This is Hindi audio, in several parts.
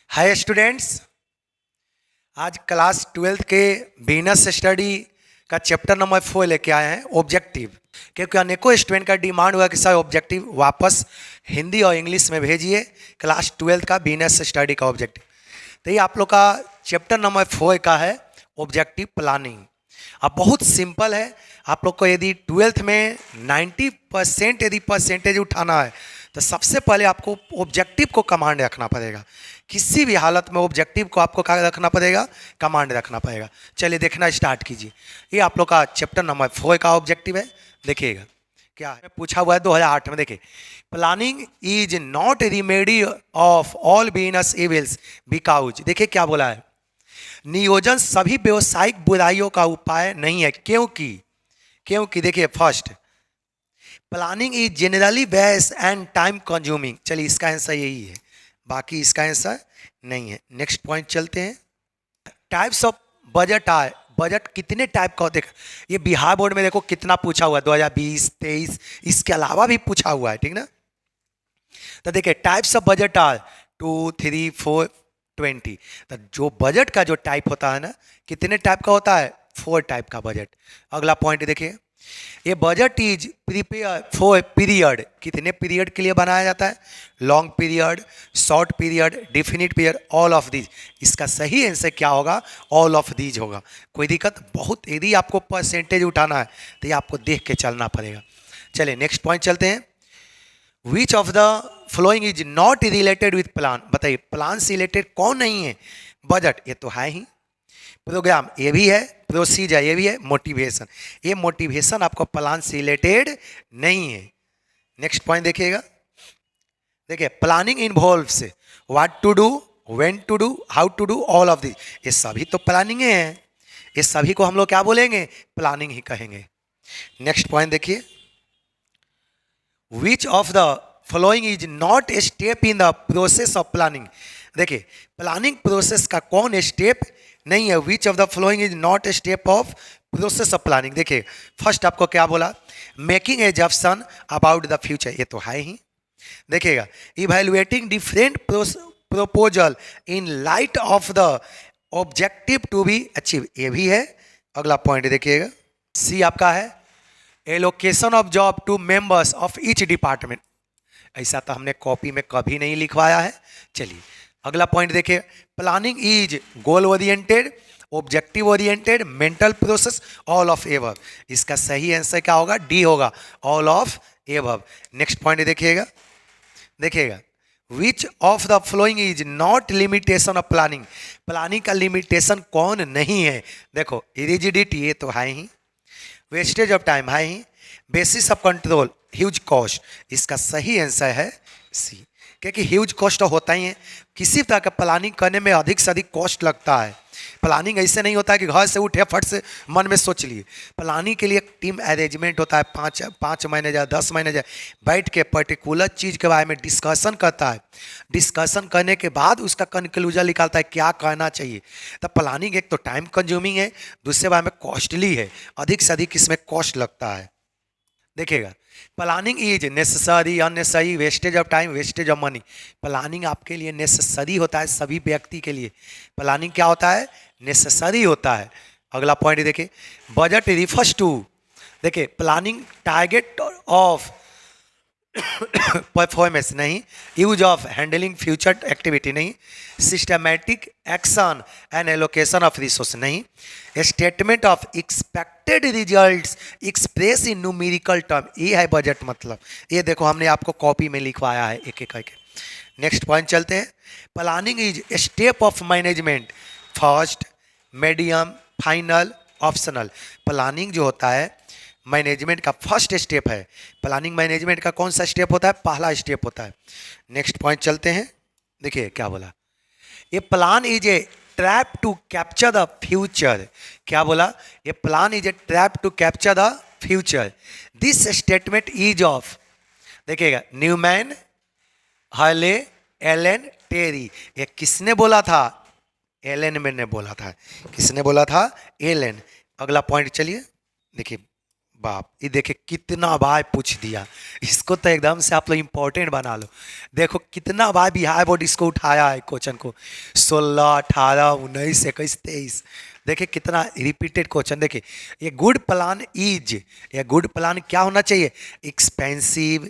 Hi students. आज क्लास 12th के बिजनेस स्टडी का चैप्टर नंबर 4 लेके आए हैं, ऑब्जेक्टिव। क्योंकि अनेकों स्टूडेंट का डिमांड हुआ कि सर ऑब्जेक्टिव वापस हिंदी और इंग्लिश में भेजिए, क्लास 12th का बिजनेस स्टडी का ऑब्जेक्टिव। तो ये आप लोग का चैप्टर नंबर 4 का है, ऑब्जेक्टिव प्लानिंग। अब बहुत सिंपल है। आप लोग को यदि 12th में 90% यदि परसेंटेज उठाना है तो सबसे पहले आपको ऑब्जेक्टिव को कमांड रखना पड़ेगा। किसी भी हालत में ऑब्जेक्टिव को आपको क्या रखना पड़ेगा? कमांड रखना पड़ेगा। चलिए देखना स्टार्ट कीजिए। ये आप लोग का चैप्टर नंबर 4 का ऑब्जेक्टिव है। देखिएगा क्या है, पूछा हुआ है 2008 में। देखिए, planning is not remedy of all business evils because, देखिए क्या बोला है, नियोजन सभी व्यवसायिक बुराइयों का उपाय नहीं है। क्योंकि देखिए, first, planning is generally waste and time consuming. चलिए इसका आंसर यही है, बाकी इसका आंसर नहीं है। नेक्स्ट पॉइंट चलते हैं। टाइप्स ऑफ बजट आए, बजट कितने टाइप का होते हैं? ये बिहार बोर्ड में देखो कितना पूछा हुआ है, 2020, 23, इसके अलावा भी पूछा हुआ है, ठीक ना। तो देखिए, टाइप्स ऑफ बजट आर 2, 3, 4, 20। तो जो बजट का जो टाइप होता है ना, कितने टाइप का होता है? 4 टाइप का बजट। अगला पॉइंट देखिए, ये budget is prepare for period. कितने पीरियड के लिए बनाया जाता है? Long period, short period, definite period, all of these. इसका सही आंसर क्या होगा? ऑल ऑफ दीज होगा। कोई दिक्कत? बहुत, यदि आपको परसेंटेज उठाना है तो ये आपको देख के चलना पड़ेगा। चलिए नेक्स्ट पॉइंट चलते हैं। विच of the following is not related with plan. बताइए, प्लान से रिलेटेड कौन नहीं है? बजट ये तो है ही, प्रोग्राम ये भी है, प्रोसीजर ये भी है, मोटिवेशन। ये मोटिवेशन आपको प्लान से रिलेटेड नहीं है। नेक्स्ट पॉइंट देखिएगा। देखिए, planning involves what to do, when to do, how to do, all of this. ये सभी तो प्लानिंग है। ये सभी को हम लोग क्या बोलेंगे? प्लानिंग ही कहेंगे। नेक्स्ट पॉइंट देखिए, which of the following is not a step in the process of planning. देखिए, प्लानिंग प्रोसेस का कौन स्टेप नहीं है? Which of the following is not a step of process of planning. देखिए, फर्स्ट आपको क्या बोला? मेकिंग ए जजन अबाउट द फ्यूचर, ये तो है ही। देखिएगा, evaluating different proposal in light of the objective to be achieve, ये भी है। अगला पॉइंट देखिएगा, सी आपका है allocation of job to members of each department. ऐसा तो हमने कॉपी में कभी नहीं लिखवाया है। चलिए अगला पॉइंट देखिए, planning is goal oriented, objective oriented, mental process, all of above. इसका सही आंसर क्या होगा? डी होगा, all of above. Next point देखिएगा, which of the following is not limitation of planning. Planning का लिमिटेशन कौन नहीं है? देखो, रिजिडिटी ये तो है ही, वेस्टेज ऑफ टाइम है ही, basis of control, huge cost. इसका सही आंसर है सी, क्योंकि ह्यूज कॉस्ट होता ही है। किसी तरह का प्लानिंग करने में अधिक से अधिक कॉस्ट लगता है। प्लानिंग ऐसे नहीं होता है कि घर से उठे फट से मन में सोच लिए। प्लानिंग के लिए एक टीम अरेंजमेंट होता है, पाँच मैनेजर, 10 मैनेजर बैठ के पर्टिकुलर चीज़ के बारे में डिस्कशन करता है। डिस्कशन करने के बाद उसका कंक्लूजन निकालता है क्या करना चाहिए। तो प्लानिंग एक तो टाइम कंज्यूमिंग है, दूसरे बारे में कॉस्टली है, अधिक से अधिक इसमें कॉस्ट लगता है। देखिएगा, planning is necessary, unnecessary, wastage of time, wastage of money. Planning आपके लिए नेसेसरी होता है, सभी व्यक्ति के लिए प्लानिंग क्या होता है? नेसेसरी होता है। अगला पॉइंट देखिए, बजट रिफर्स टू, देखिए प्लानिंग टारगेट ऑफ परफॉर्मेंस नहीं, use of handling future activity नहीं, systematic action and allocation of resource नहीं, statement of expected results express in numerical term. ये है बजट मतलब। ये देखो हमने आपको कॉपी में लिखवाया है एक एक करके। नेक्स्ट पॉइंट चलते हैं, planning is step of management, first, medium, final, optional. Planning जो होता है मैनेजमेंट का फर्स्ट स्टेप है। प्लानिंग मैनेजमेंट का कौन सा स्टेप होता है? पहला स्टेप होता है। नेक्स्ट पॉइंट चलते हैं, देखिए क्या बोला, ये plan is a trap to capture the future. क्या बोला? ये plan is a trap to capture the future. This statement is of, देखिएगा, न्यूमैन, हर्ले, एलन, टेरी। ये किसने बोला था? एलन ने बोला था। किसने बोला था? एलन। अगला पॉइंट चलिए देखिए, बाप, ये देखिए कितना बार पूछ दिया। इसको तो एकदम से आप लोग इम्पोर्टेंट बना लो। देखो कितना बार बिहार बोर्ड इसको उठाया है क्वेश्चन को, 16, 18, 19, 21, 23। देखिए कितना रिपीटेड क्वेश्चन। देखिए ये गुड प्लान इज, ये गुड प्लान क्या होना चाहिए? Expensive,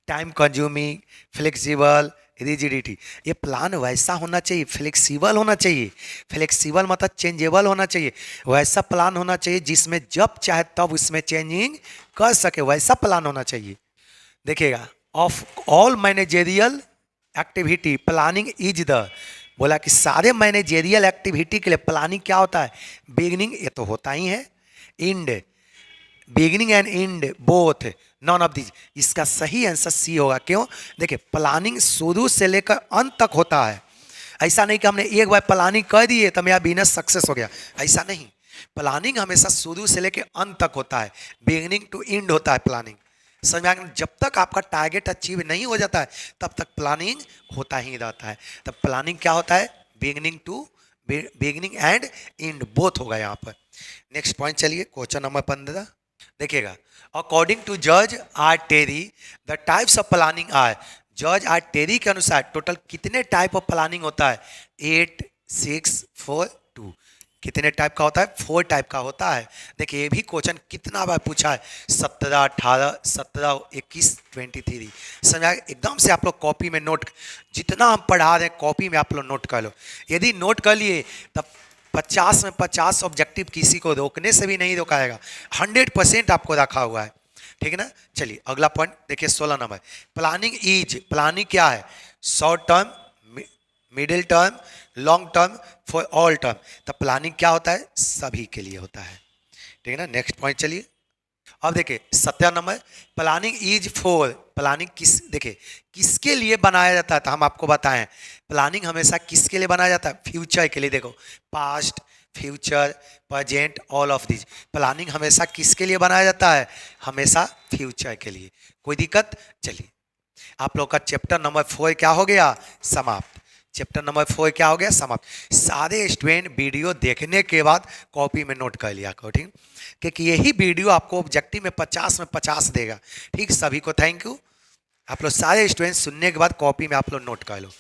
time consuming, flexible, rigidity. ये प्लान वैसा होना चाहिए, फ्लेक्सिबल होना चाहिए। फ्लेक्सिबल मतलब चेंजेबल होना चाहिए। वैसा प्लान होना चाहिए जिसमें जब चाहे तब उसमें चेंजिंग कर सके, वैसा प्लान होना चाहिए। देखिएगा, of all managerial activity planning is the, बोला कि सारे मैनेजेरियल एक्टिविटी के लिए प्लानिंग क्या होता है? बिगिनिंग, ये तो होता ही है। And, beginning and and both, none of this. इसका सही आंसर सी होगा। क्यों? देखिए प्लानिंग शुरू से लेकर अंत तक होता है। ऐसा नहीं कि हमने एक बार प्लानिंग कर दिए तो मेरा बिजनेस सक्सेस हो गया, ऐसा नहीं। प्लानिंग हमेशा शुरू से लेकर अंत तक होता है, बिगिनिंग टू एंड होता है प्लानिंग। समझ में आ गया? जब तक आपका टारगेट अचीव नहीं हो जाता है तब तक प्लानिंग होता ही रहता है। तब प्लानिंग क्या होता है? बिगिनिंग एंड एंड बोथ होगा यहाँ पर। नेक्स्ट पॉइंट चलिए, क्वेश्चन नंबर 15 देखिएगा। अकॉर्डिंग टू जज R Terry the types of planning are, जज आर टेरी के अनुसार टोटल कितने टाइप ऑफ प्लानिंग होता है? 8, 6, 4, 2। कितने टाइप का होता है? 4 टाइप का होता है। देखिए ये भी क्वेश्चन कितना बार पूछा है, 17, 18, 17, 21, 23। समझा? एकदम से आप लोग कॉपी में नोट, जितना हम पढ़ा रहे हैं कॉपी में आप लोग नोट कर लो। यदि नोट कर लिए तब 50 में 50 ऑब्जेक्टिव किसी को रोकने से भी नहीं रोकाएगा। 100% आपको रखा हुआ है, ठीक है ना। चलिए अगला पॉइंट देखिए, 16 नंबर। प्लानिंग इज, प्लानिंग क्या है? Short term, middle term, long term, for all term. तो प्लानिंग क्या होता है? सभी के लिए होता है, ठीक है ना। नेक्स्ट पॉइंट चलिए, अब देखिए 17 number. Planning is for, planning किस, देखिए किसके लिए बनाया जाता है? तो हम आपको बताएं प्लानिंग हमेशा किसके लिए बनाया जाता है? फ्यूचर के लिए। देखो past, future, present, all of this. Planning हमेशा किसके लिए बनाया जाता है? हमेशा फ्यूचर के लिए। कोई दिक्कत? चलिए आप लोग का चैप्टर नंबर 4 क्या हो गया? समाप्त। चैप्टर नंबर 4 क्या हो गया? समाप्त। सारे स्टूडेंट वीडियो देखने के बाद कॉपी में नोट कर लिया करो, ठीक, क्योंकि यही वीडियो आपको ऑब्जेक्टिव में 50 में 50 देगा। ठीक, सभी को थैंक यू। आप लोग सारे स्टूडेंट सुनने के बाद कॉपी में आप लोग नोट कर लो।